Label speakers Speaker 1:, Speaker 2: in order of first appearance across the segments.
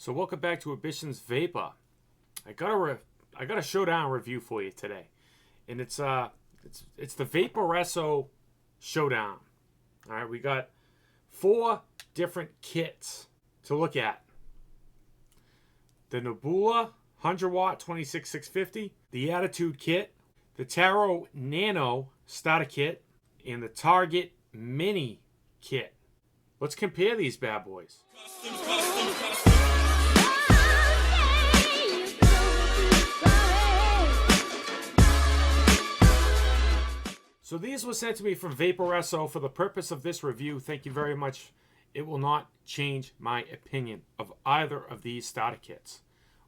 Speaker 1: So welcome back to AmbitionZ VapeR. I got a showdown review for you today, and it's the VAPORESSO Showdown. All right, we got 4 different kits to look at: the Nebula 100 watt 26650, the Attitude kit, the Taro Nano starter kit, and the Target Mini kit. Let's compare these bad boys. So these were sent to me from VAPORESSO for the purpose of this review. Thank you very much. It will not change my opinion of either of these starter kits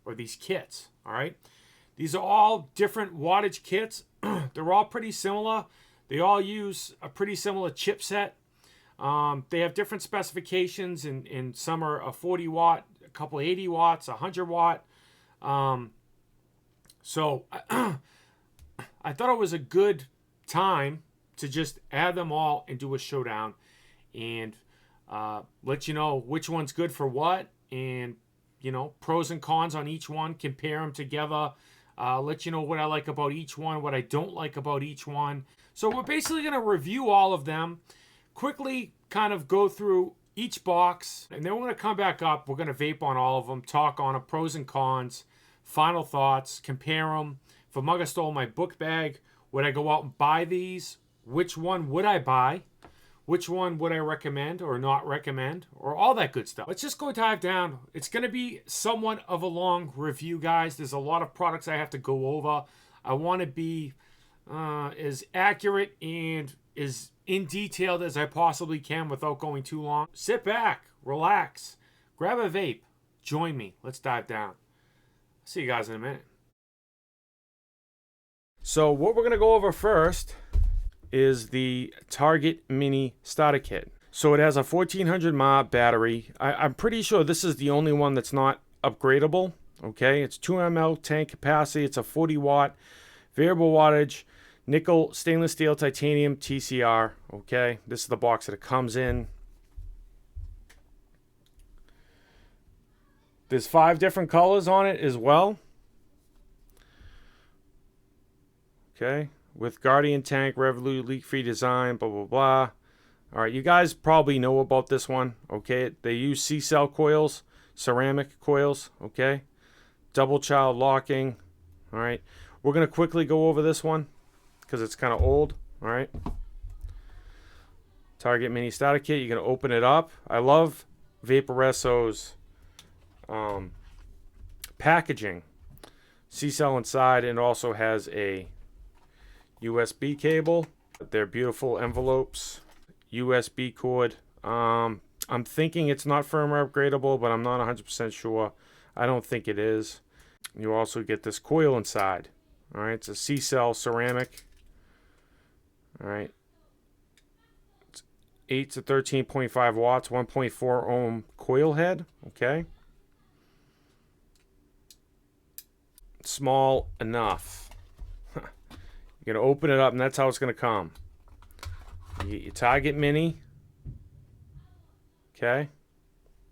Speaker 1: or these kits. All right. These are all different wattage kits. They're all pretty similar. They all use a pretty similar chipset. They have different specifications, and some are a 40 watt, a couple 80 watts, 100 watt. So I thought it was a good time to just add them all and do a showdown and let you know which one's good for what, and pros and cons on each one, compare them together, let you know what I like about each one, what I don't like about each one. So we're basically going to review all of them, quickly kind of go through each box, and then we're going to come back up. We're going to vape on all of them, talk on them, pros and cons, final thoughts, compare them. If a mugger stole my book bag, would I go out and buy these? Which one would I buy? Which one would I recommend or not recommend? Or all that good stuff. Let's just go dive down. It's going to be somewhat of a long review, guys. There's a lot of products I have to go over. I want to be as accurate and as in detailed as I possibly can without going too long. Sit back, relax, grab a vape, join me. Let's dive down. See you guys in a minute. So what we're going to go over first is the Target Mini starter kit. So it has a 1400 mAh battery. I'm pretty sure this is the only one that's not upgradable. Okay, it's 2 ml tank capacity. It's a 40 watt variable wattage nickel stainless steel titanium TCR. Okay, this is the box that it comes in. There's 5 different colors on it as well. Okay, with Guardian tank, Revolute, leak-free design, blah, blah, blah. All right, you guys probably know about this one, okay? They use C-cell coils, ceramic coils, okay? Double child locking, all right? We're going to quickly go over this one because it's kind of old, all right? Target Mini starter kit, you're going to open it up. I love VAPORESSO's packaging. C-cell inside, and also has a USB cable. They're beautiful envelopes. USB cord. I'm thinking it's not firmware upgradable, but I'm not 100% sure. I don't think it is. You also get this coil inside. All right, it's a C-cell ceramic. All right, it's 8 to 13.5 watts, 1.4 ohm coil head. Okay, small enough. You're going to open it up, and that's how it's going to come. You get your Target Mini. Okay.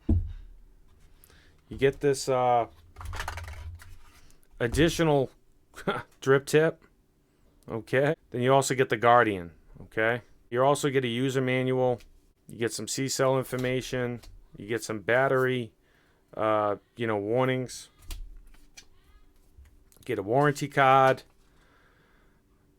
Speaker 1: You get this additional drip tip. Okay. Then you also get the Guardian. Okay. You also get a user manual. You get some C-cell information. You get some battery, warnings. Get a warranty card.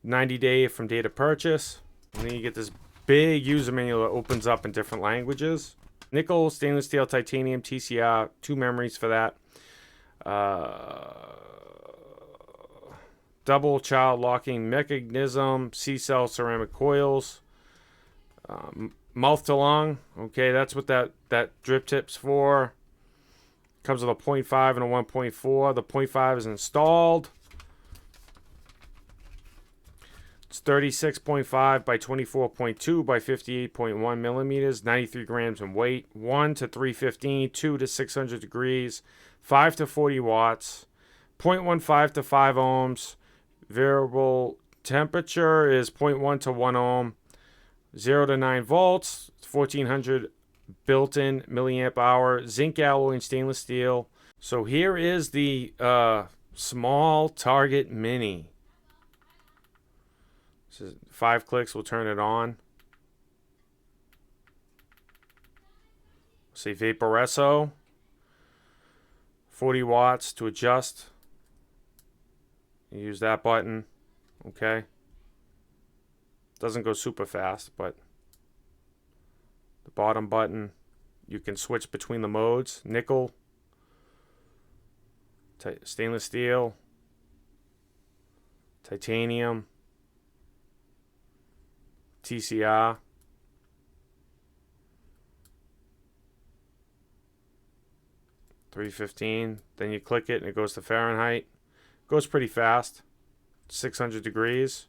Speaker 1: 90-day from date of purchase. And then you get this big user manual that opens up in different languages. Nickel, stainless steel, titanium, TCR, 2 memories for that. Double child locking mechanism, C-cell ceramic coils. Mouth to lung. Okay, that's what that drip tip's for. Comes with a 0.5 and a 1.4. The 0.5 is installed. It's 36.5 by 24.2 by 58.1 millimeters, 93 grams in weight, 1 to 315, 2 to 600 degrees, 5 to 40 watts, 0.15 to 5 ohms. Variable temperature is 0.1 to 1 ohm, 0 to 9 volts, 1400 built-in milliamp hour, zinc alloy and stainless steel. So here is the small target mini. So 5 clicks will turn it on. Say VAPORESSO. 40 watts to adjust. You use that button. Okay. Doesn't go super fast, but the bottom button, you can switch between the modes. Nickel, stainless steel, titanium, TCR. $315. Then you click it and it goes to Fahrenheit. Goes pretty fast. 600 degrees.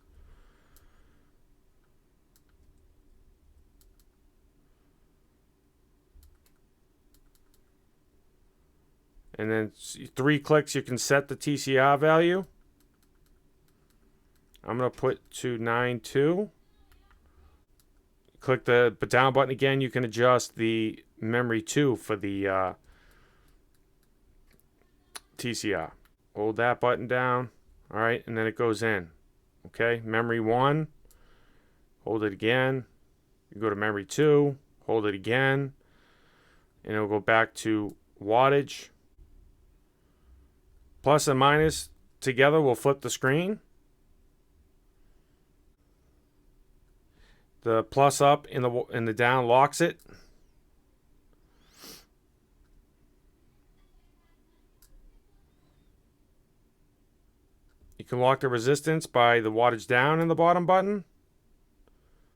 Speaker 1: And then 3 clicks you can set the TCR value. I'm going to put to 9.2. Click the down button again. You can adjust the memory 2 for the TCR. Hold that button down. All right, and then it goes in. Okay, memory 1. Hold it again. You go to memory 2. Hold it again. And it'll go back to wattage. Plus and minus together will flip the screen. The plus up and the down locks it. You can lock the resistance by the wattage down in the bottom button.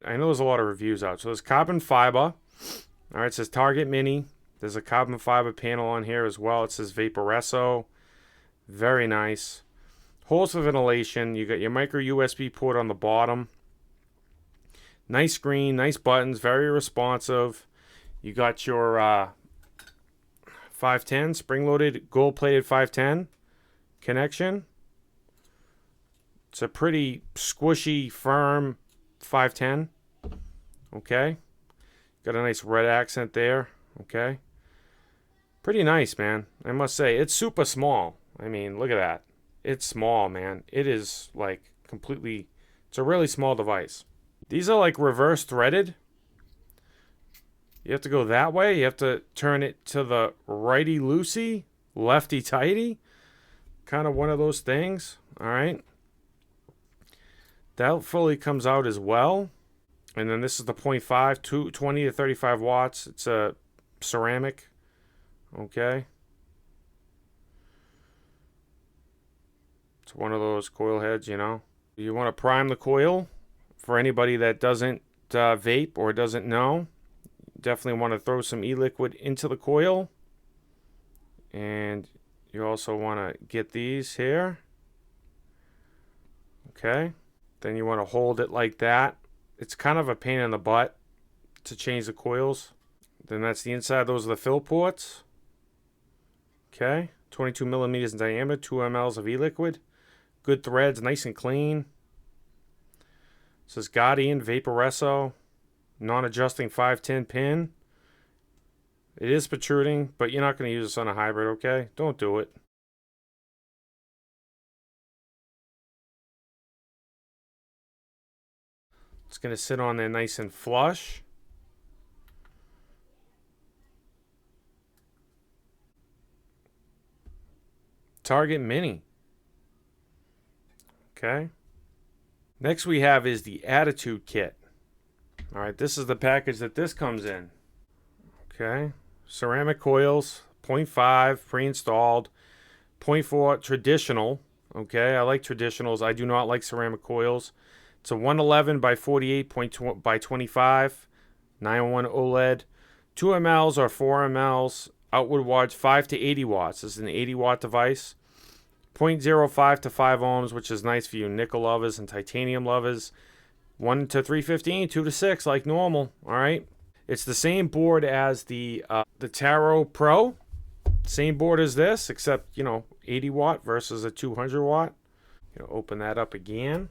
Speaker 1: I know there's a lot of reviews out. So there's carbon fiber. All right, it says Target Mini. There's a carbon fiber panel on here as well. It says VAPORESSO. Very nice. Holes for ventilation. You got your micro USB port on the bottom. Nice screen, nice buttons, very responsive. You got your 510, spring-loaded, gold-plated 510 connection. It's a pretty squishy, firm 510. Okay. Got a nice red accent there. Okay. Pretty nice, man. I must say, it's super small. I mean, look at that. It's small, man. It is like completely, it's a really small device. These are like reverse threaded. You have to go that way. You have to turn it to the righty loosey, lefty tighty. Kind of one of those things. All right. That fully comes out as well. And then this is the 0.5, 20 to 35 watts. It's a ceramic. Okay. It's one of those coil heads, you know. You want to prime the coil. For anybody that doesn't vape or doesn't know, definitely want to throw some e-liquid into the coil. And you also want to get these here. Okay. Then you want to hold it like that. It's kind of a pain in the butt to change the coils. Then that's the inside. Those are the fill ports. Okay. 22 millimeters in diameter, 2 mLs of e-liquid. Good threads, nice and clean. It says Guardian VAPORESSO, non-adjusting 510 pin. It is protruding, but you're not going to use this on a hybrid, okay? Don't do it. It's going to sit on there nice and flush. Target Mini. Okay. Next we have is the Attitude Kit. All right, this is the package that this comes in. Okay. Ceramic coils, 0.5 pre-installed, 0.4 traditional. Okay, I like traditionals. I do not like ceramic coils. It's a 111 by 48 by 25, 901 OLED, 2 mLs or 4 mLs, outward wattage 5 to 80 watts. This is an 80 watt device. 0.05 to 5 ohms, which is nice for you nickel lovers and titanium lovers. 1 to 315, 2 to 6 like normal. All right. It's the same board as the Taro Pro. Same board as this, except, you know, 80 watt versus a 200 watt. You know, open that up again.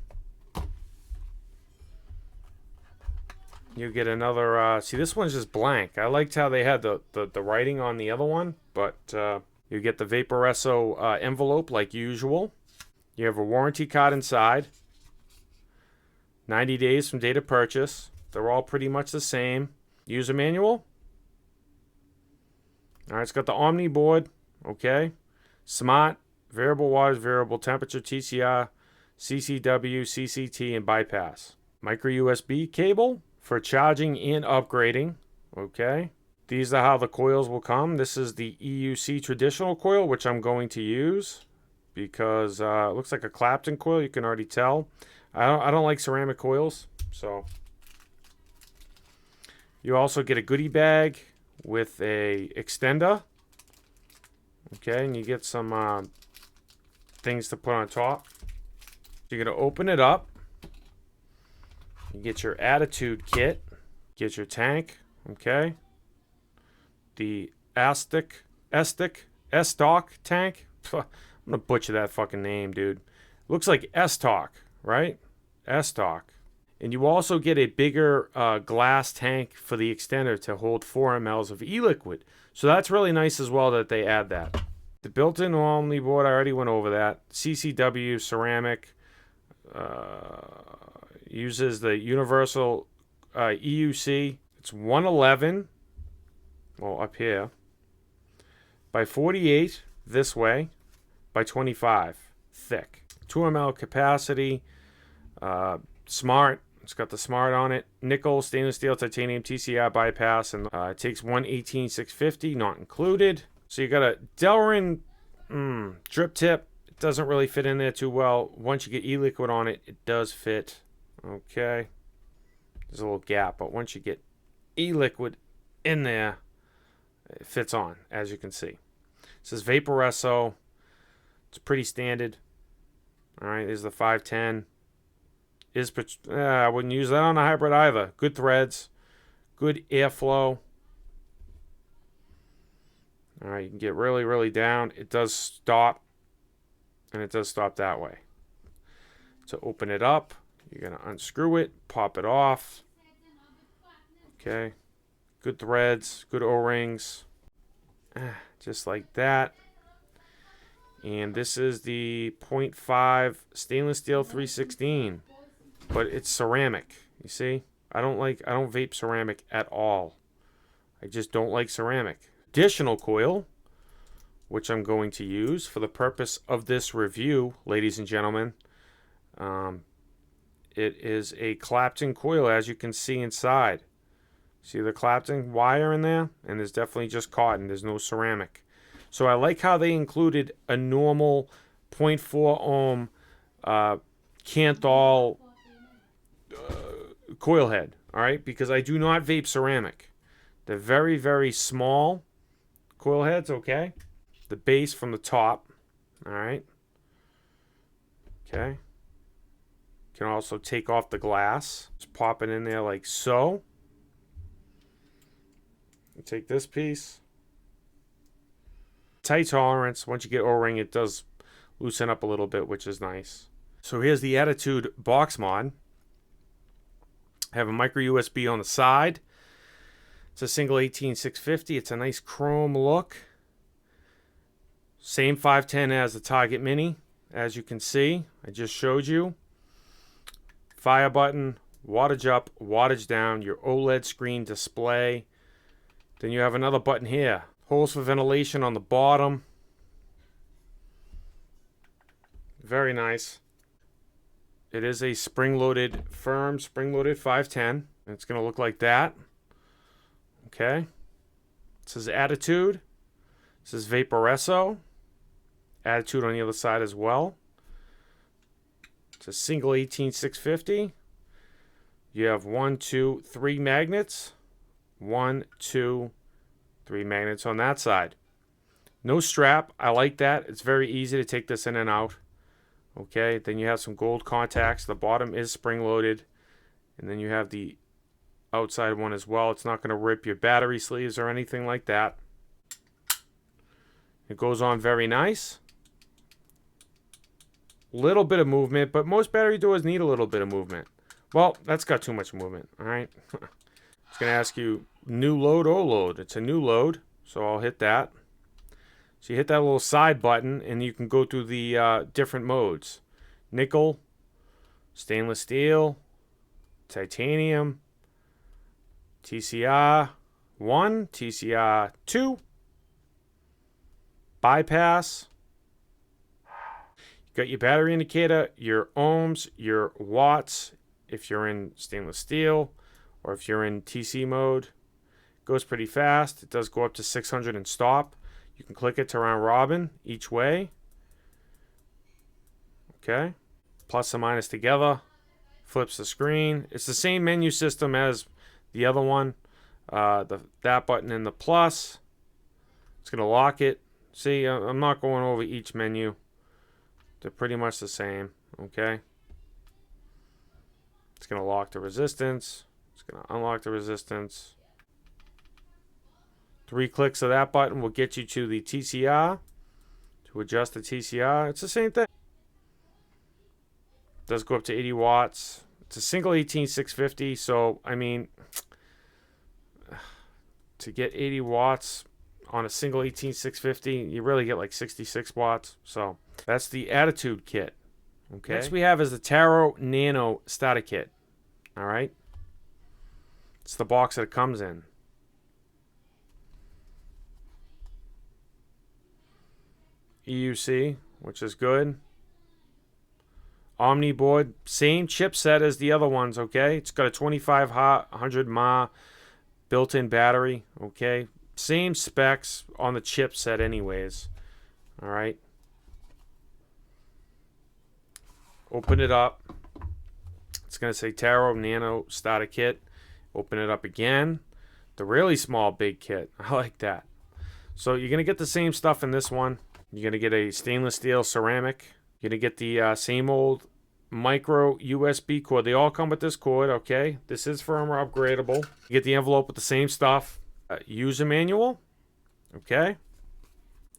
Speaker 1: You get another, see, this one's just blank. I liked how they had the writing on the other one, but you get the VAPORESSO envelope like usual. You have a warranty card inside. 90 days from date of purchase. They're all pretty much the same. User manual. All right, it's got the Omni board. Okay. Smart, variable wattage, variable temperature, TCR, CCW, CCT, and bypass. Micro USB cable for charging and upgrading. Okay. These are how the coils will come. This is the EUC traditional coil, which I'm going to use because it looks like a Clapton coil. You can already tell. I don't like ceramic coils, so. You also get a goodie bag with a extender. Okay, and you get some things to put on top. You're going to open it up. You get your attitude kit. Get your tank. Okay. The S-Stock tank. I'm going to butcher that fucking name, dude. Looks like S-Stock, right? S-Stock. And you also get a bigger glass tank for the extender to hold 4 mLs of e-liquid. So that's really nice as well that they add that. The built-in Omni board, I already went over that. CCW ceramic. Uses the universal EUC. It's 111. Well, up here. By 48 this way. By 25 thick. 2 ml capacity. Smart. It's got the smart on it. Nickel, stainless steel, titanium, TCI bypass, and it takes 118,650, not included. So you got a Delrin drip tip. It doesn't really fit in there too well. Once you get e-liquid on it, it does fit. Okay. There's a little gap, but once you get e-liquid in there, it fits on, as you can see. It says VAPORESSO. It's pretty standard. All right, there's the 510. I wouldn't use that on a hybrid either. Good threads, good airflow. All right, you can get really, really down. It does stop, and it does stop that way. To open it up, you're going to unscrew it, pop it off. Okay, good threads, good O-rings, just like that. And this is the 0.5 stainless steel 316. But it's ceramic, you see? I don't vape ceramic at all. I just don't like ceramic. Additional coil, which I'm going to use for the purpose of this review, ladies and gentlemen. It is a Clapton coil, as you can see inside. See the Clapton wire in there? And there's definitely just cotton. There's no ceramic. So I like how they included a normal 0.4 ohm Canthal coil head, all right, because I do not vape ceramic. They're very, very small coil heads. Okay, the base from the top, all right. Okay, can also take off the glass, just pop it in there like so. Take this piece, tight tolerance. Once you get O-ring, it does loosen up a little bit, which is nice. So here's the Attitude box mod. Have a micro USB on the side. It's a single 18650. It's a nice chrome look. Same 510 as the Target Mini, as you can see. I just showed you. Fire button, wattage up, wattage down, your OLED screen display. Then you have another button here. Holes for ventilation on the bottom. Very nice. It is a spring-loaded, firm spring-loaded 510. It's going to look like that. Okay. It says Attitude. It says VAPORESSO. Attitude on the other side as well. It's a single 18650. You have 1, 2, 3 magnets. 1, 2, 3 magnets on that side. No strap. I like that. It's very easy to take this in and out. Okay, then you have some gold contacts. The bottom is spring-loaded. And then you have the outside one as well. It's not going to rip your battery sleeves or anything like that. It goes on very nice. Little bit of movement, but most battery doors need a little bit of movement. Well, that's got too much movement, all right? It's going to ask you new load or load. It's a new load, so I'll hit that. So you hit that little side button, and you can go through the different modes. Nickel, stainless steel, titanium, TCR 1, TCR 2, bypass. You got your battery indicator, your ohms, your watts, if you're in stainless steel, or if you're in TC mode. It goes pretty fast. It does go up to 600 and stop. You can click it to round robin each way. Okay. Plus and minus together. Flips the screen. It's the same menu system as the other one. That button and the plus. It's going to lock it. See, I'm not going over each menu. They're pretty much the same. Okay. It's going to lock the resistance. It's going to unlock the resistance. 3 clicks of that button will get you to the TCR. To adjust the TCR, it's the same thing. It does go up to 80 watts. It's a single 18650, so I mean, to get 80 watts on a single 18650, you really get like 66 watts. So that's the Attitude kit. Okay. Next we have is the Taro Nano starter kit. All right. It's the box that it comes in. EUC, which is good. Omni board, same chipset as the other ones, okay? It's got a 2500 mAh built-in battery, okay? Same specs on the chipset anyways. All right. Open it up. It's going to say Taro Nano starter kit. Open it up again. The really small big kit. I like that. So you're going to get the same stuff in this one. You're going to get a stainless steel ceramic. You're going to get the same old micro USB cord. They all come with this cord, okay? This is firmware upgradable. You get the envelope with the same stuff. User manual, okay?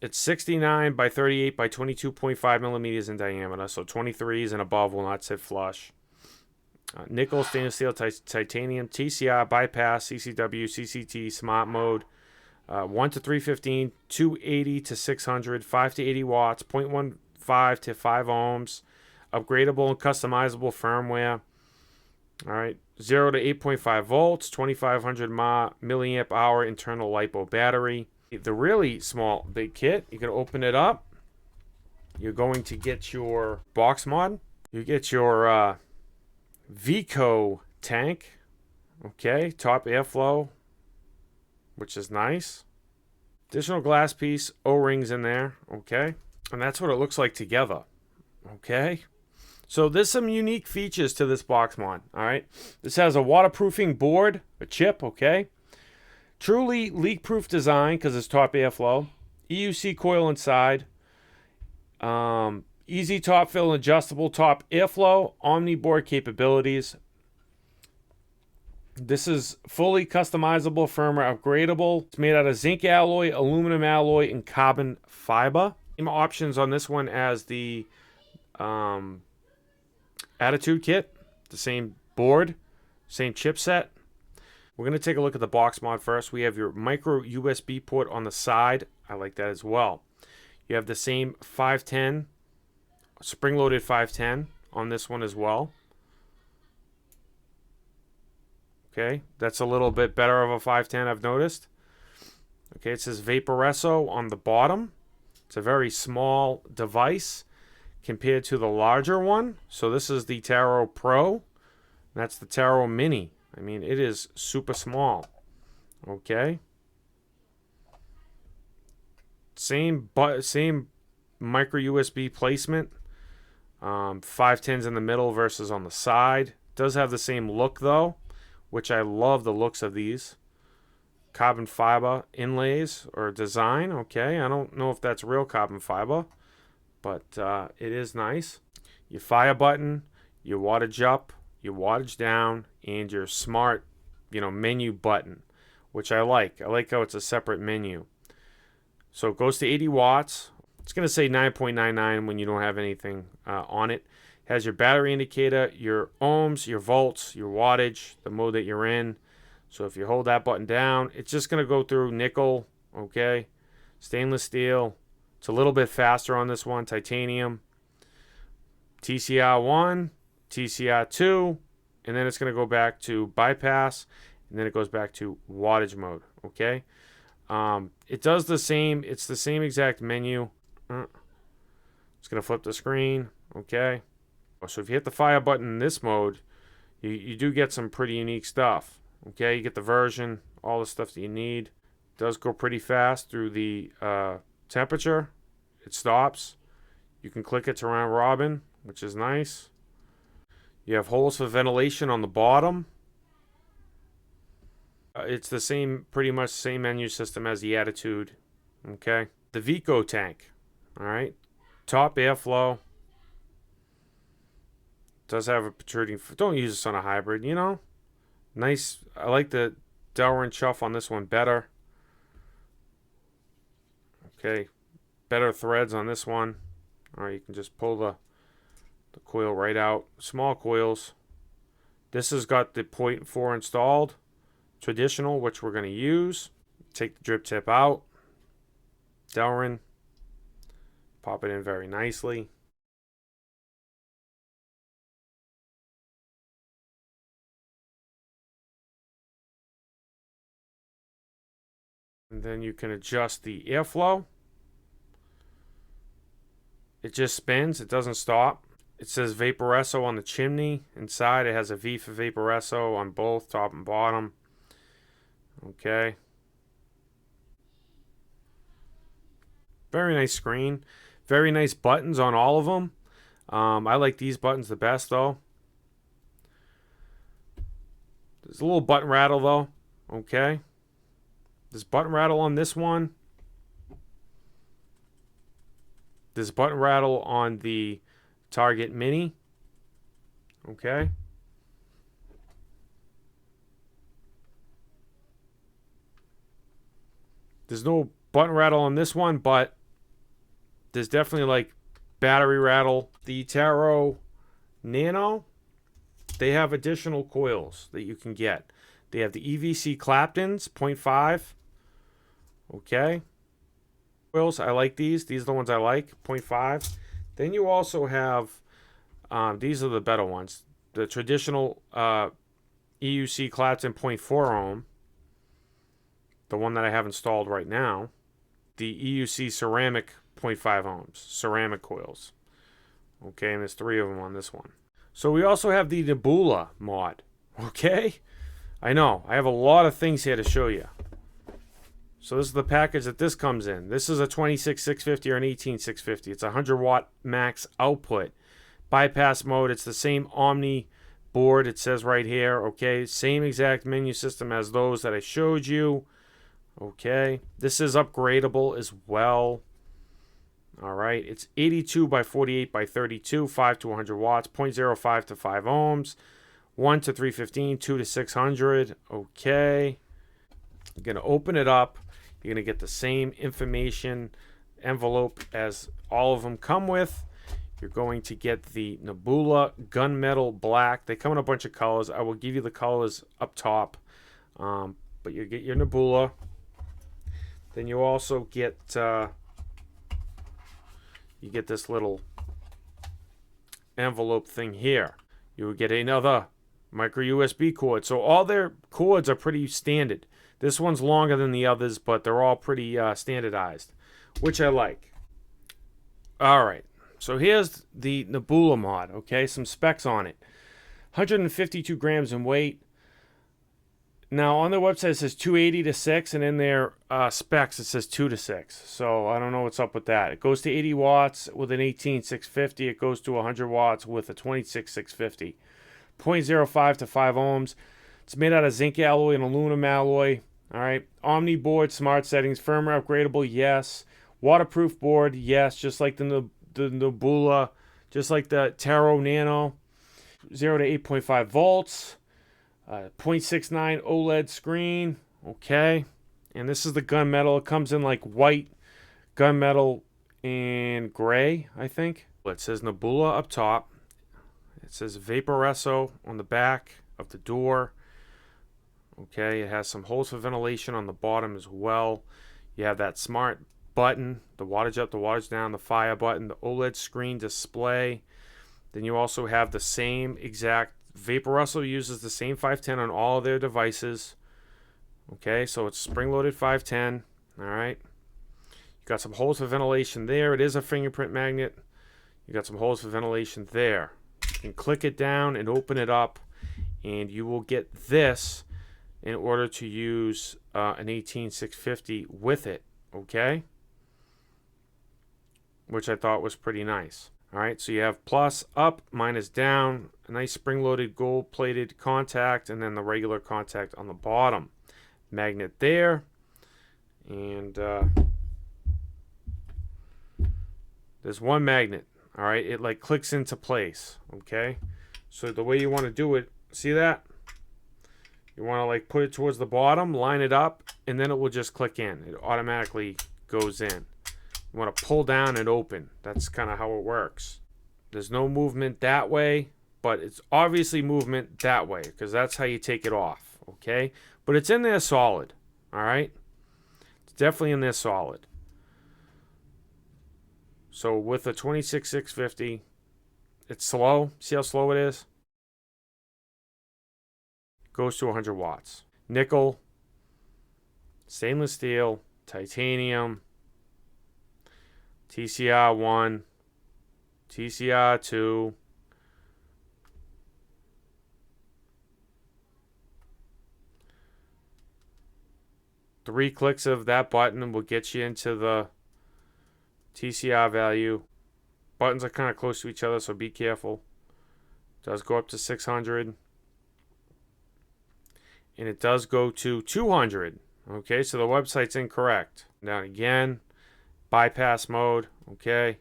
Speaker 1: It's 69 by 38 by 22.5 millimeters in diameter, so 23s and above will not sit flush. Nickel, stainless steel, titanium, TCR, bypass, CCW, CCT, smart mode. 1 to 315, 280 to 600, 5 to 80 watts, 0.15 to 5 ohms, upgradable and customizable firmware. All right, 0 to 8.5 volts, 2500 milliamp hour internal LiPo battery. The really small big kit, you can open it up. You're going to get your box mod. You get your Vico tank, okay, top airflow, which is nice. Additional glass piece, O-rings in there, okay? And that's what it looks like together, okay? So there's some unique features to this box mod, all right? This has a waterproofing board, a chip, okay? Truly leak-proof design because it's top airflow. EUC coil inside. Easy top fill and adjustable top airflow. Omni board capabilities. This is fully customizable, firmware upgradable. It's made out of zinc alloy, aluminum alloy, and carbon fiber. Same options on this one as the Attitude kit. The same board, same chipset. We're going to take a look at the box mod first. We have your micro USB port on the side. I like that as well. You have the same 510, spring-loaded 510 on this one as well. Okay, that's a little bit better of a 510, I've noticed. Okay, it says VAPORESSO on the bottom. It's a very small device compared to the larger one. So this is the Taro Pro. That's the Taro Mini. I mean, it is super small. Okay. Same micro USB placement. 510s in the middle versus on the side. Does have the same look though, which I love the looks of these. Carbon fiber inlays or design. Okay, I don't know if that's real carbon fiber, but it is nice. Your fire button, your wattage up, your wattage down, and your smart, menu button, which I like. I like how it's a separate menu. So it goes to 80 watts. It's going to say 9.99 when you don't have anything on it. Has your battery indicator, your ohms, your volts, your wattage, the mode that you're in. So if you hold that button down, it's just going to go through nickel, okay? Stainless steel. It's a little bit faster on this one, titanium. TCR1, TCR2, and then it's going to go back to bypass, and then it goes back to wattage mode, okay? It does the same, it's the same exact menu. It's going to flip the screen, okay? So if you hit the fire button in this mode, you do get some pretty unique stuff, okay? You get the version, all the stuff that you need. It does go pretty fast through the temperature. It stops. You can click it to round robin, which is nice. You have holes for ventilation on the bottom. It's the same, pretty much same menu system as the Attitude, okay? The Vico tank, all right? Top airflow. Does have a protruding, don't use this on a hybrid, you know? Nice, I like the Delrin chuff on this one better. Okay, better threads on this one. All right, you can just pull the coil right out. Small coils. This has got the 0.4 installed. Traditional, which we're going to use. Take the drip tip out. Delrin. Pop it in very nicely. And then you can adjust the airflow. It just spins. It doesn't stop. It says VAPORESSO on the chimney. Inside it has a V for VAPORESSO on both top and bottom. Okay. Very nice screen. Very nice buttons on all of them. I like these buttons the best though. There's a little button rattle though. Okay. There's button rattle on this one. There's button rattle on the Target Mini. Okay. There's no button rattle on this one, but there's definitely like battery rattle. The Taro Nano, they have additional coils that you can get. They have the EVC Claptons 0.5. Okay. Coils, I like these. These are the ones I like, 0.5. Then you also have, these are the better ones. The traditional EUC Clapton 0.4 ohm. The one that I have installed right now. The EUC ceramic 0.5 ohms. Ceramic coils. Okay, and there's 3 of them on this one. So we also have the Nebula mod. Okay? I know, I have a lot of things here to show you. So this is the package that this comes in. This is a 26650 or an 18650. It's a 100 watt max output. Bypass mode, it's the same Omni board, it says right here. Okay, same exact menu system as those that I showed you. Okay, this is upgradable as well. All right, it's 82 by 48 by 32, 5 to 100 watts, 0.05 to 5 ohms, 1 to 315, 2 to 600. Okay, you're going to open it up. You're going to get the same information envelope as all of them come with. You're going to get the Nebula Gunmetal Black. They come in a bunch of colors. I will give you the colors up top. But you get your Nebula. Then you also get this little envelope thing here. You will get another micro USB cord. So all their cords are pretty standard. This one's longer than the others, but they're all pretty standardized, which I like. All right, so here's the Nebula mod, okay? Some specs on it. 152 grams in weight. Now, on their website, it says 280 to 6, and in their specs, it says 2 to 6. So I don't know what's up with that. It goes to 80 watts with an 18650. It goes to 100 watts with a 26650. 0.05 to 5 ohms. It's made out of zinc alloy and aluminum alloy. All right. Omni board, smart settings, firmware upgradable, yes. Waterproof board, yes. Just like the Nebula, just like the Taro Nano. 0 to 8.5 volts. 0.69 OLED screen. Okay. And this is the gunmetal. It comes in like white, gunmetal, and gray, I think. It says Nebula up top. It says VAPORESSO on the back of the door. Okay, it has some holes for ventilation on the bottom as well. You have that smart button, the wattage up, the wattage down, the fire button, the OLED screen display. Then you also have the same exact, VaPORESSO uses the same 510 on all of their devices. Okay, so it's spring-loaded 510. All right. You got some holes for ventilation there. It is a fingerprint magnet. You got some holes for ventilation there. You can click it down and open it up, and you will get this in order to use an 18650 with it. Okay, which I thought was pretty nice. All right, so you have plus, up, minus, down, a nice spring-loaded gold-plated contact, and then the regular contact on the bottom. Magnet there, and there's one magnet. All right, it like clicks into place. Okay, so the way you want to do it, see that? You want to like put it towards the bottom, line it up, and then it will just click in. It automatically goes in. You want to pull down and open. That's kind of how it works. There's no movement that way, but it's obviously movement that way because that's how you take it off. Okay, but it's in there solid. All right, it's definitely in there solid. So with the 26650, it's slow. See how slow it is? Goes to 100 watts. Nickel, stainless steel, titanium, TCR 1, TCR 2, three clicks of that button will get you into the TCR value. Buttons are kind of close to each other, so be careful. It does go up to 600. And it does go to 200. Okay, so the website's incorrect. Now again, bypass mode. Okay,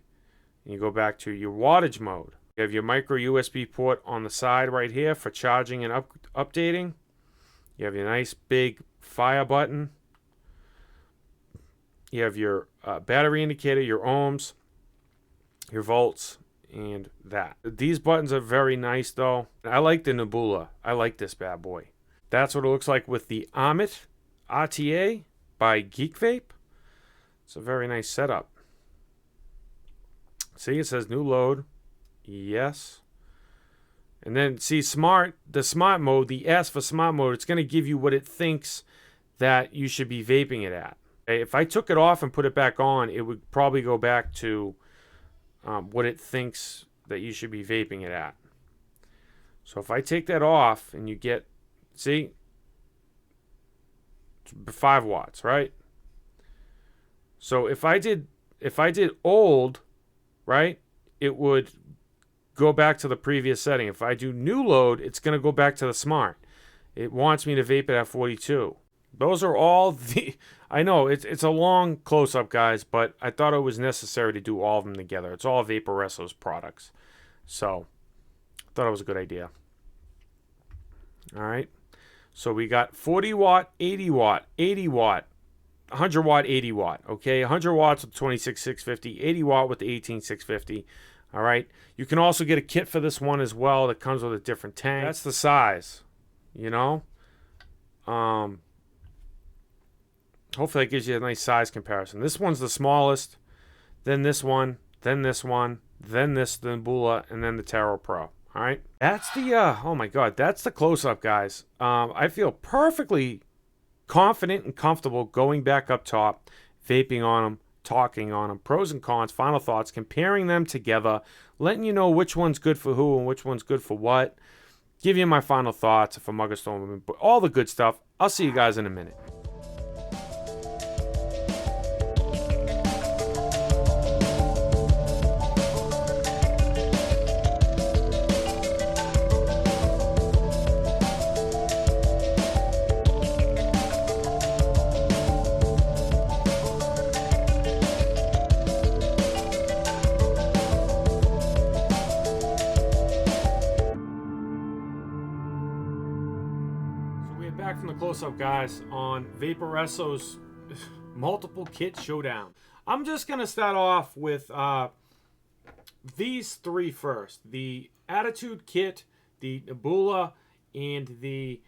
Speaker 1: and you go back to your wattage mode. You have your micro USB port on the side right here for charging and updating. You have your nice big fire button. You have your battery indicator, your ohms, your volts, and that. These buttons are very nice though. I like the Nebula. I like this bad boy. That's what it looks like with the Amit RTA by Geek Vape. It's a very nice setup. See, it says new load. Yes. And then see smart, the smart mode, the S for smart mode, it's going to give you what it thinks that you should be vaping it at. Okay? If I took it off and put it back on, it would probably go back to what it thinks that you should be vaping it at. So if I take that off and you get, see, 5 watts, right? So if I did old, right, it would go back to the previous setting. If I do new load, it's going to go back to the smart. It wants me to vape it at 42. Those are all the, I know it's a long close-up, guys, but I thought it was necessary to do all of them together. It's all VaPORESSO's products. So I thought it was a good idea. All right. So we got 40 watt, 80 watt, 80 watt, 100 watt, 80 watt. Okay, 100 watts with 26650, 80 watt with the 18650. All right. You can also get a kit for this one as well that comes with a different tank. That's the size, you know. Hopefully that gives you a nice size comparison. This one's the smallest, then this one, then this one, then this, the Nebula, and then the Taro Pro. All right, that's the oh my god, that's the close-up, guys. I feel perfectly confident and comfortable going back up top, vaping on them, talking on them, pros and cons, final thoughts, comparing them together, letting you know which one's good for who and which one's good for what, give you my final thoughts if a mugger stone, all the good stuff. I'll see you guys in a minute. Back from the close-up, guys, on VaPORESSO's multiple kit showdown. I'm just gonna start off with these three first: the Attitude kit, the Nebula, and the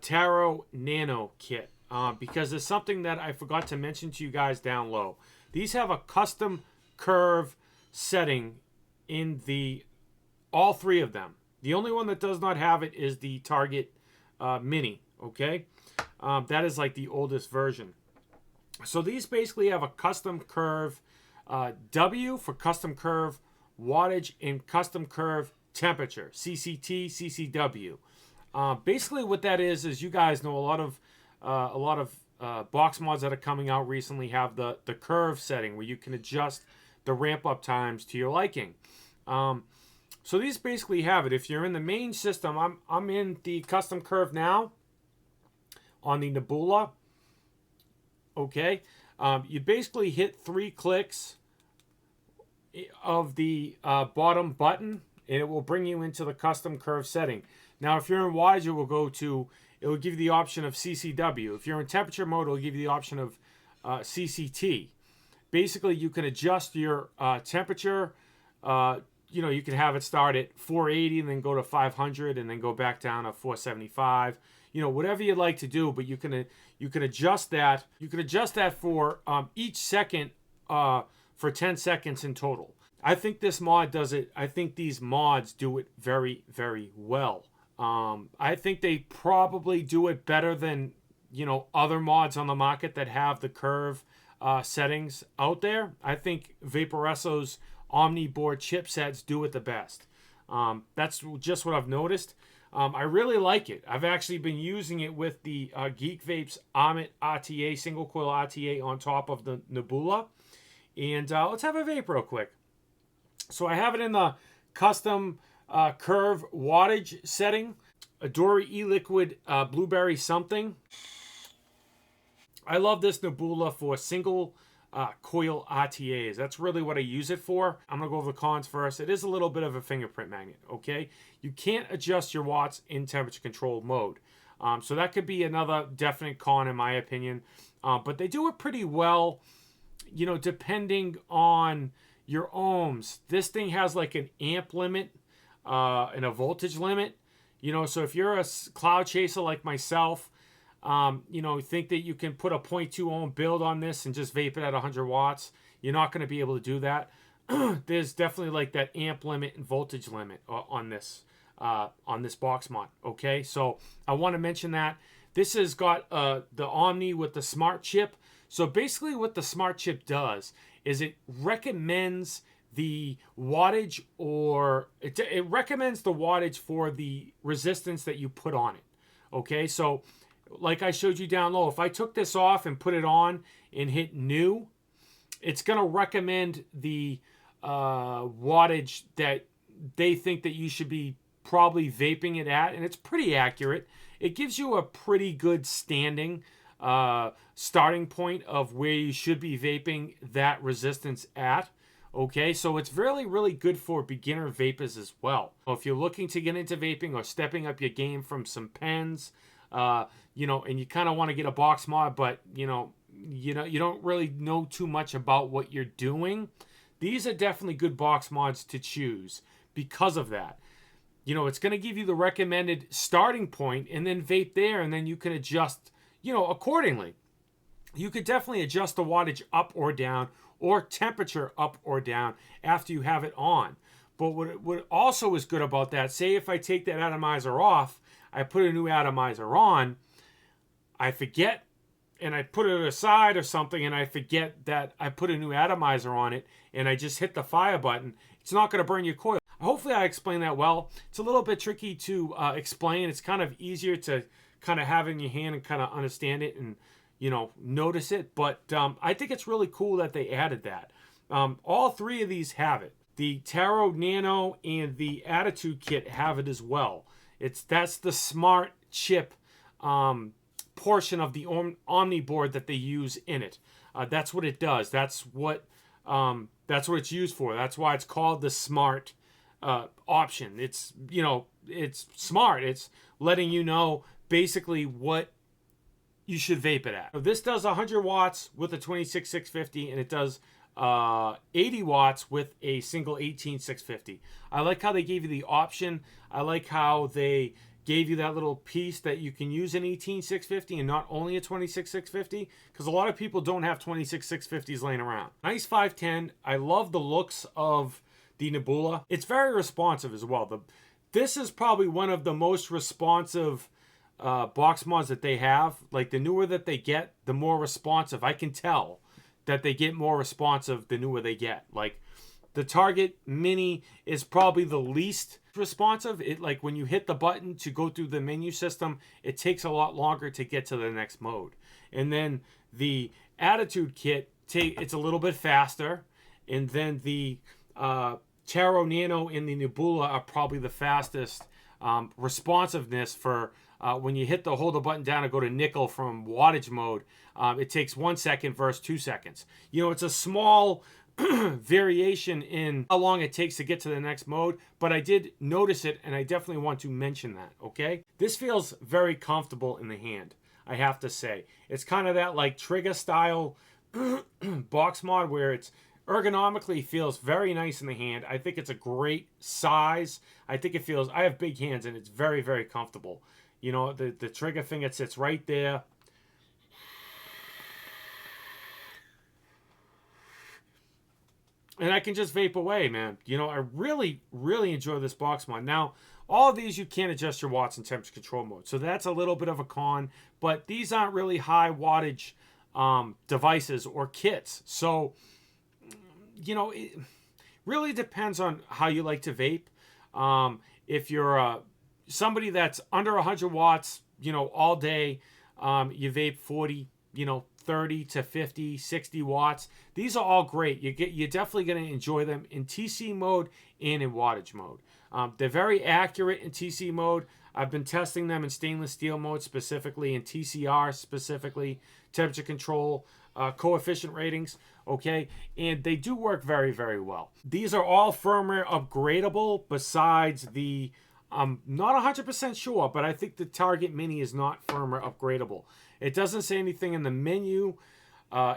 Speaker 1: Taro Nano kit because there's something that I forgot to mention to you guys down low. These have a custom curve setting in all three of them. The only one that does not have it is the Target Mini, okay? That is like the oldest version. So these basically have a custom curve W for custom curve wattage and custom curve temperature, CCT, CCW. Basically what that is you guys know a lot of box mods that are coming out recently have the curve setting where you can adjust the ramp up times to your liking. So these basically have it. If you're in the main system, I'm in the custom curve now on the Nebula. Okay, you basically hit 3 clicks of the bottom button and it will bring you into the custom curve setting. Now, if you're in wattage, it will give you the option of CCW. If you're in temperature mode, it will give you the option of CCT. Basically, you can adjust your temperature. You can have it start at 480 and then go to 500 and then go back down to 475. Whatever you'd like to do, but you can adjust that. You can adjust that for each second for 10 seconds in total. I think this mod does it. I think these mods do it very, very well. I think they probably do it better than other mods on the market that have the curve settings out there. I think VAPORESSO's Omni board chipsets do it the best. That's just what I've noticed. I really like it. I've actually been using it with the Geek Vapes Amit RTA, single coil RTA on top of the Nebula. And let's have a vape real quick. So I have it in the custom curve wattage setting. Adori e-liquid blueberry something. I love this Nebula for single coil RTAs. That's really what I use it for. I'm going to go over the cons first. It is a little bit of a fingerprint magnet, okay? You can't adjust your watts in temperature control mode. So that could be another definite con in my opinion. But they do it pretty well, depending on your ohms. This thing has like an amp limit and a voltage limit. So if you're a cloud chaser like myself, think that you can put a 0.2 ohm build on this and just vape it at 100 watts. You're not going to be able to do that. There's definitely like that amp limit and voltage limit on this box mod. Okay, so I want to mention that this has got the Omni with the smart chip. So basically what the smart chip does is it recommends the wattage, or it recommends the wattage for the resistance that you put on it. Okay, so like I showed you down low, if I took this off and put it on and hit new, it's going to recommend the wattage that they think that you should be probably vaping it at, and it's pretty accurate. It gives you a pretty good standing starting point of where you should be vaping that resistance at. Okay, so it's really, really good for beginner vapors as well. If you're looking to get into vaping or stepping up your game from some pens, and you kind of want to get a box mod, but you don't really know too much about what you're doing, these are definitely good box mods to choose because of that. It's going to give you the recommended starting point and then vape there, and then you can adjust, accordingly. You could definitely adjust the wattage up or down, or temperature up or down after you have it on. But what also is good about that, say if I take that atomizer off, I put a new atomizer on, I forget, and I put it aside or something, and I forget that I put a new atomizer on it, and I just hit the fire button, it's not going to burn your coil. Hopefully I explained that well. It's a little bit tricky to explain. It's kind of easier to kind of have in your hand and kind of understand it and notice it. But I think it's really cool that they added that. All three of these have it. The Taro Nano and the Attitude Kit have it as well. That's the smart chip portion of the Omni board that they use in it. That's what it does. That's what it's used for. That's why it's called the smart option. It's smart. It's letting you know basically what you should vape it at. So this does 100 watts with a 26650, and it does 80 watts with a single 18650. I like how they gave you the option. I like how they gave you that little piece that you can use an 18650 and not only a 26650, because a lot of people don't have 26650s laying around. Nice 510. I love the looks of the Nebula. It's very responsive as well. This is probably one of the most responsive box mods that they have. Like, the newer that they get, the more responsive. I can tell that they get more responsive the newer they get. Like, the Target Mini is probably the least responsive. It, like, when you hit the button to go through the menu system, it takes a lot longer to get to the next mode. And then the Attitude Kit, it's a little bit faster. And then the Taro Nano and the Nebula are probably the fastest responsiveness for when you hold the button down and go to nickel from wattage mode. It takes 1 second versus 2 seconds. You know, it's a small variation in how long it takes to get to the next mode, but I did notice it, and I definitely want to mention that, okay? This feels very comfortable in the hand, I have to say. It's kind of that, like, trigger style box mod where it's ergonomically feels very nice in the hand. I think it's a great size. I think it feels, I have big hands, and it's very, very comfortable. You know, the trigger finger sits right there. And I can just vape away, man. You know, I really, really enjoy this box mod. Now, all of these, you can't adjust your watts in temperature control mode. So that's a little bit of a con. But these aren't really high wattage devices or kits. So, you know, it really depends on how you like to vape. If you're somebody that's under 100 watts, you know, all day, you vape 40, you know, 30 to 50, 60 watts. These are all great. You're definitely going to enjoy them in TC mode and in wattage mode. They're very accurate in TC mode. I've been testing them in stainless steel mode, specifically in TCR, specifically temperature control, coefficient ratings, okay? And they do work very, very well. These are all firmware upgradable besides the, I'm not 100% sure, but I think the Target Mini is not firmware upgradable. It doesn't say anything in the menu,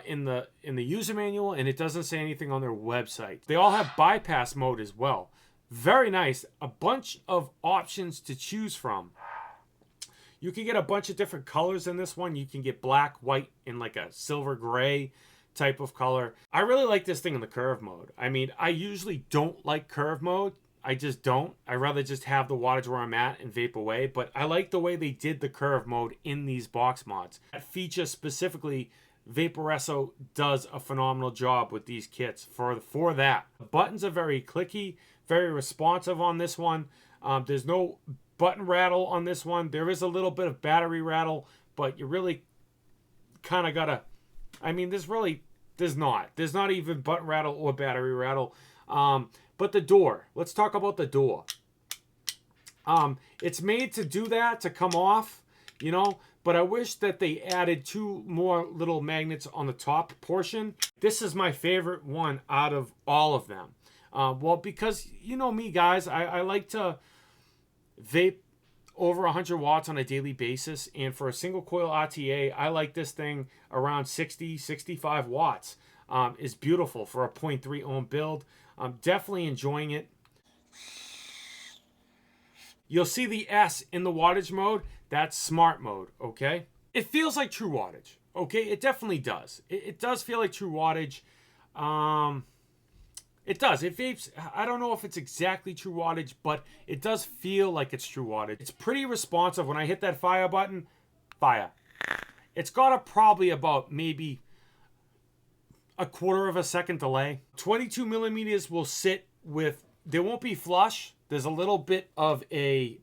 Speaker 1: in the user manual, and it doesn't say anything on their website. They all have bypass mode as well. Very nice. A bunch of options to choose from. You can get a bunch of different colors in this one. You can get black, white, and like a silver gray type of color. I really like this thing in the curve mode. I mean, I usually don't like curve mode. I just don't. I'd rather just have the wattage where I'm at and vape away. But I like the way they did the curve mode in these box mods. That feature specifically, VAPORESSO does a phenomenal job with these kits for that. The buttons are very clicky, very responsive on this one. There's no button rattle on this one. There is a little bit of battery rattle, but you really kind of gotta, I mean, there's not even button rattle or battery rattle. But the door, let's talk about the door. It's made to do that, to come off, you know, but I wish that they added 2 more little magnets on the top portion. This is my favorite one out of all of them. Well, because you know me, guys, I like to vape over 100 watts on a daily basis. And for a single coil RTA, I like this thing around 60, 65 watts. Is beautiful for a 0.3 ohm build. I'm definitely enjoying it. You'll see the S in the wattage mode. That's smart mode, okay? It feels like true wattage, okay? It definitely does. It does feel like true wattage. It does. It vapes. I don't know if it's exactly true wattage, but it does feel like it's true wattage. It's pretty responsive. When I hit that fire button, fire. It's got probably about maybe a 1/4 of a second delay. 22 millimeters will sit with, they won't be flush. There's a little bit of a,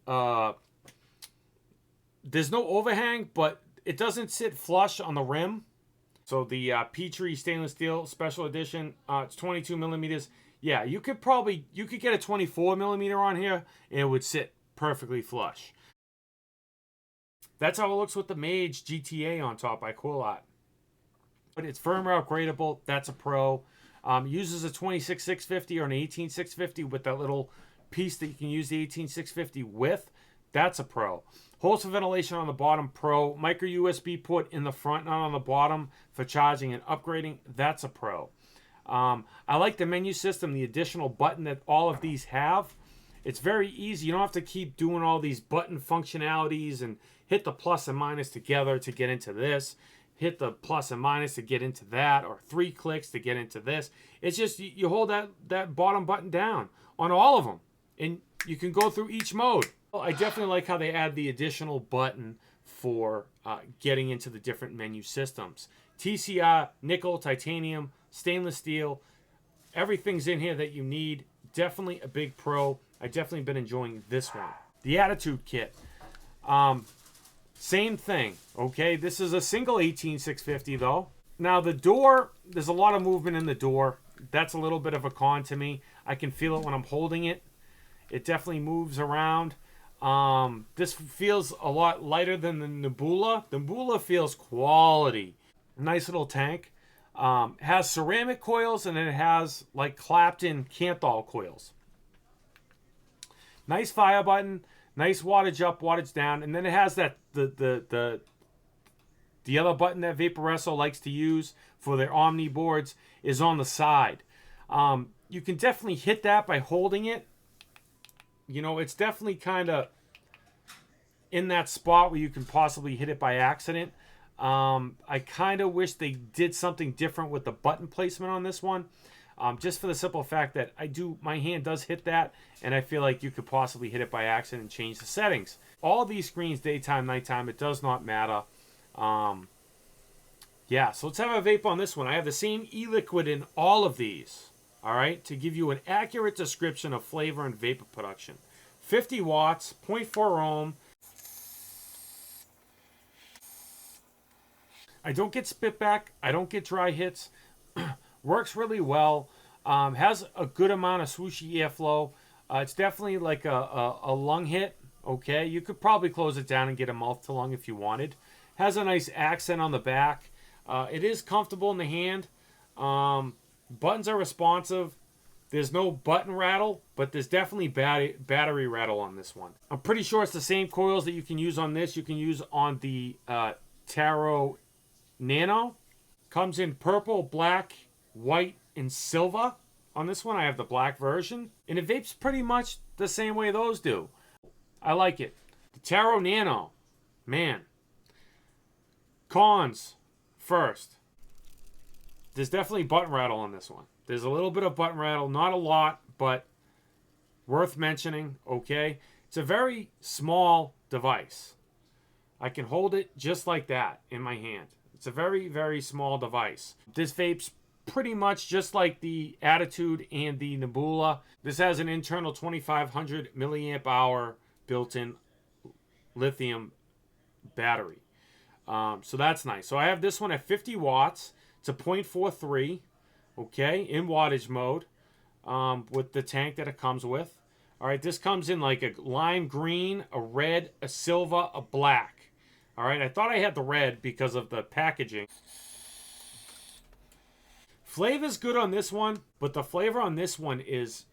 Speaker 1: there's no overhang, but it doesn't sit flush on the rim. So the Petrie stainless steel special edition, it's 22 millimeters. Yeah, you could get a 24 millimeter on here and it would sit perfectly flush. That's how it looks with the Mage GTA on top by Quillat. But it's firmware upgradable. That's a pro. Uses a 26650 or an 18650 with that little piece that you can use the 18650 with. That's a pro. Holes for ventilation on the bottom, pro. Micro USB port in the front, not on the bottom, for charging and upgrading. That's a pro. I like the menu system, the additional button that all of these have. It's very easy. You don't have to keep doing all these button functionalities and hit the plus and minus together to get into this. Hit the plus and minus to get into that, or 3 clicks to get into this. It's just you hold that bottom button down on all of them, and you can go through each mode. Well, I definitely like how they add the additional button for getting into the different menu systems. TCR, nickel, titanium, stainless steel, everything's in here that you need. Definitely a big pro. I definitely been enjoying this one. The Attitude Kit. Same thing, okay? This is a single 18650 though. Now the door, there's a lot of movement in the door. That's a little bit of a con to me. I can feel it when I'm holding it. It definitely moves around. This feels a lot lighter than the Nebula. The Nebula feels quality. Nice little tank. Has ceramic coils, and it has like clapped in Kanthal coils. Nice fire button. Nice wattage up, wattage down, and then it has that the other button that VAPORESSO likes to use for their Omni boards is on the side. You can definitely hit that by holding it. You know, it's definitely kind of in that spot where you can possibly hit it by accident. I kind of wish they did something different with the button placement on this one. Just for the simple fact that my hand does hit that, and I feel like you could possibly hit it by accident and change the settings. All these screens, daytime, nighttime, it does not matter. Yeah, so let's have a vape on this one. I have the same e-liquid in all of these, all right, to give you an accurate description of flavor and vapor production. 50 watts, 0.4 ohm. I don't get spit back. I don't get dry hits. Works really well. Has a good amount of swooshy airflow. It's definitely like a lung hit. Okay, you could probably close it down and get a mouth to lung if you wanted. Has a nice accent on the back. It is comfortable in the hand. Buttons are responsive. There's no button rattle, but there's definitely battery rattle on this one. I'm pretty sure it's the same coils that you can use on this. You can use on the Taro Nano. Comes in purple, black, white, and silver. On this one, I have the black version. And it vapes pretty much the same way those do. I like it. The Taro Nano. Man. Cons. First. There's definitely button rattle on this one. There's a little bit of button rattle. Not a lot, but worth mentioning. Okay. It's a very small device. I can hold it just like that in my hand. It's a very, very small device. This vape's pretty much just like the Attitude and the Nebula. This has an internal 2500 milliamp hour built-in lithium battery. So that's nice. So I have this one at 50 watts. It's a 0.43, okay, in wattage mode, with the tank that it comes with. All right, this comes in like a lime green, a red, a silver, a black. All right, I thought I had the red because of the packaging. Flavor's good on this one, but the flavor on this one is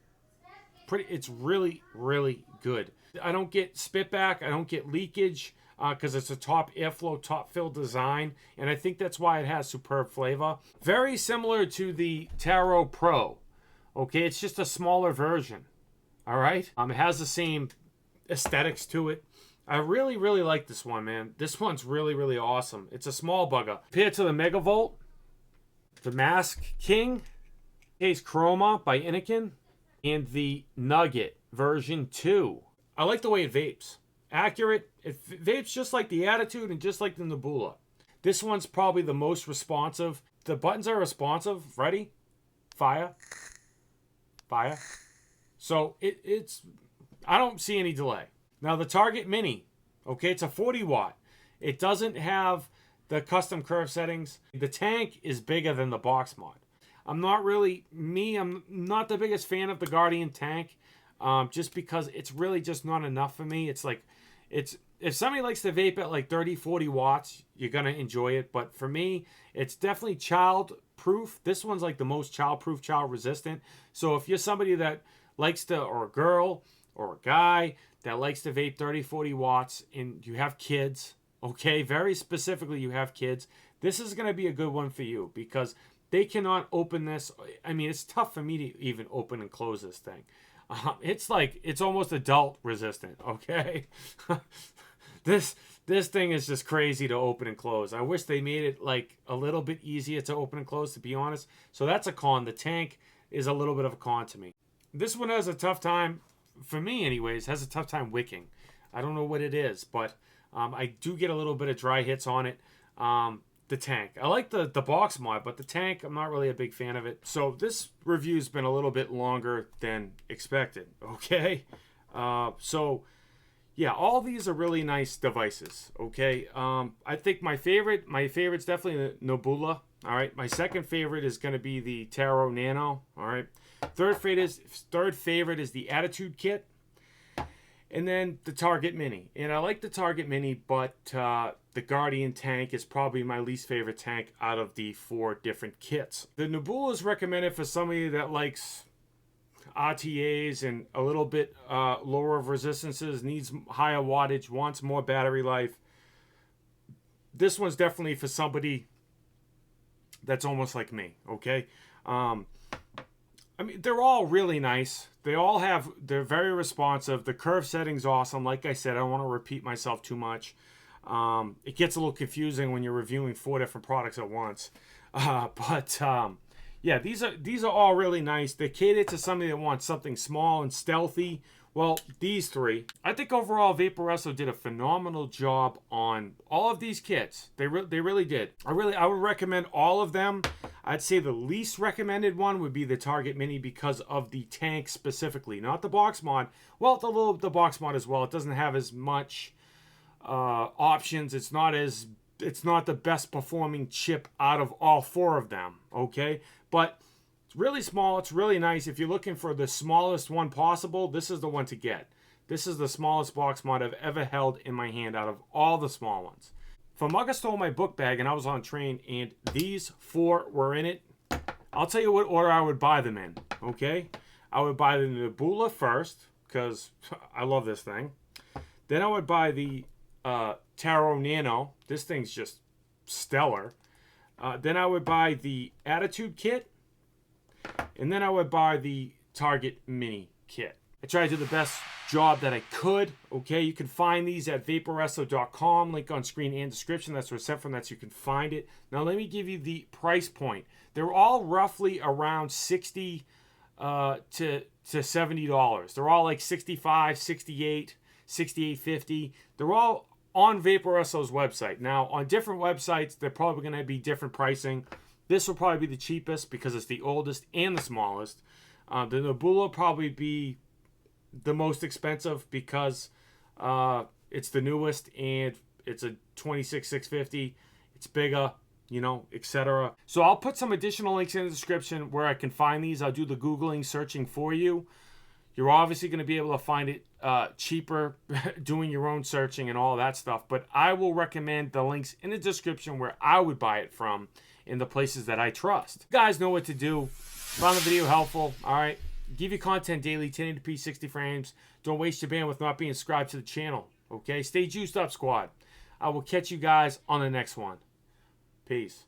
Speaker 1: it's really, really good. I don't get spit back. I don't get leakage because it's a top airflow, top fill design. And I think that's why it has superb flavor. Very similar to the Taro Pro. Okay, it's just a smaller version. All right. It has the same aesthetics to it. I really, really like this one, man. This one's really, really awesome. It's a small bugger. Compared to the Megavolt, the Mask King, Case Chroma by Inikin, and the Nugget version 2. I like the way it vapes. Accurate. It vapes just like the Attitude and just like the Nebula. This one's probably the most responsive. The buttons are responsive. Ready? Fire. Fire. So it's I don't see any delay. Now the Target Mini, okay, it's a 40 watt. It doesn't have the custom curve settings. The tank is bigger than the box mod. I'm not the biggest fan of the Guardian tank, just because it's really just not enough for me. It's like, if somebody likes to vape at like 30, 40 watts, you're going to enjoy it. But for me, it's definitely child proof. This one's like the most child proof, child resistant. So if you're somebody that likes to, or a girl or a guy that likes to vape 30, 40 watts and you have kids, okay, very specifically you have kids, this is going to be a good one for you because They cannot open this. I mean, it's tough for me to even open and close this thing. It's like, it's almost adult resistant, okay? This thing is just crazy to open and close. I wish they made it like a little bit easier to open and close, to be honest. So that's a con. The tank is a little bit of a con to me. This one has a tough time, for me anyways, has a tough time wicking. I don't know what it is, but I do get a little bit of dry hits on it. The tank. I like the box mod, but the tank, I'm not really a big fan of it. So this review's been a little bit longer than expected, okay? So yeah, all these are really nice devices, okay? I think my favorite's definitely the Nebula, all right? My second favorite is going to be the Taro Nano, all right? Third favorite is the Attitude Kit, and then the Target Mini. And I like the Target Mini, but the Guardian tank is probably my least favorite tank out of the 4 different kits. The Nebula is recommended for somebody that likes RTAs and a little bit lower of resistances, needs higher wattage, wants more battery life. This one's definitely for somebody that's almost like me, okay? I mean, they're all really nice. They're very responsive. The curve setting's awesome. Like I said, I don't want to repeat myself too much. It gets a little confusing when you're reviewing 4 different products at once. Yeah, these are all really nice. They cater to somebody that wants something small and stealthy. Well, these 3. I think overall VAPORESSO did a phenomenal job on all of these kits. They really did. I would recommend all of them. I'd say the least recommended one would be the Target Mini because of the tank specifically, not the box mod. Well, the box mod as well. It doesn't have as much options. It's not the best performing chip out of all 4 of them, okay? But it's really small. It's really nice. If you're looking for the smallest one possible, this is the one to get. This is the smallest box mod I've ever held in my hand out of all the small ones. If a mugger stole my book bag and I was on train and these 4 were in it, I'll tell you what order I would buy them in, okay? I would buy the Nebula first because I love this thing. Then I would buy the Taro Nano. This thing's just stellar. Then I would buy the Attitude Kit. And then I would buy the Target Mini Kit. I tried to do the best job that I could. Okay, you can find these at VAPORESSO.com. Link on screen and description. That's where it's sent from. That's where you can find it. Now let me give you the price point. They're all roughly around $60 to $70. They're all like $65, $68, $68.50. They're all on VAPORESSO's website. Now on different websites, they're probably going to be different pricing. This will probably be the cheapest because it's the oldest and the smallest. The Nebula will probably be the most expensive because it's the newest and it's a 26650. It's bigger, you know, etc. So I'll put some additional links in the description where I can find these. I'll do the Googling, searching for you. You're obviously going to be able to find it cheaper doing your own searching and all that stuff. But I will recommend the links in the description where I would buy it from in the places that I trust. You guys know what to do. Found the video helpful. All right. Give you content daily, 1080p, 60 frames. Don't waste your bandwidth not being subscribed to the channel. Okay? Stay juiced up, squad. I will catch you guys on the next one. Peace.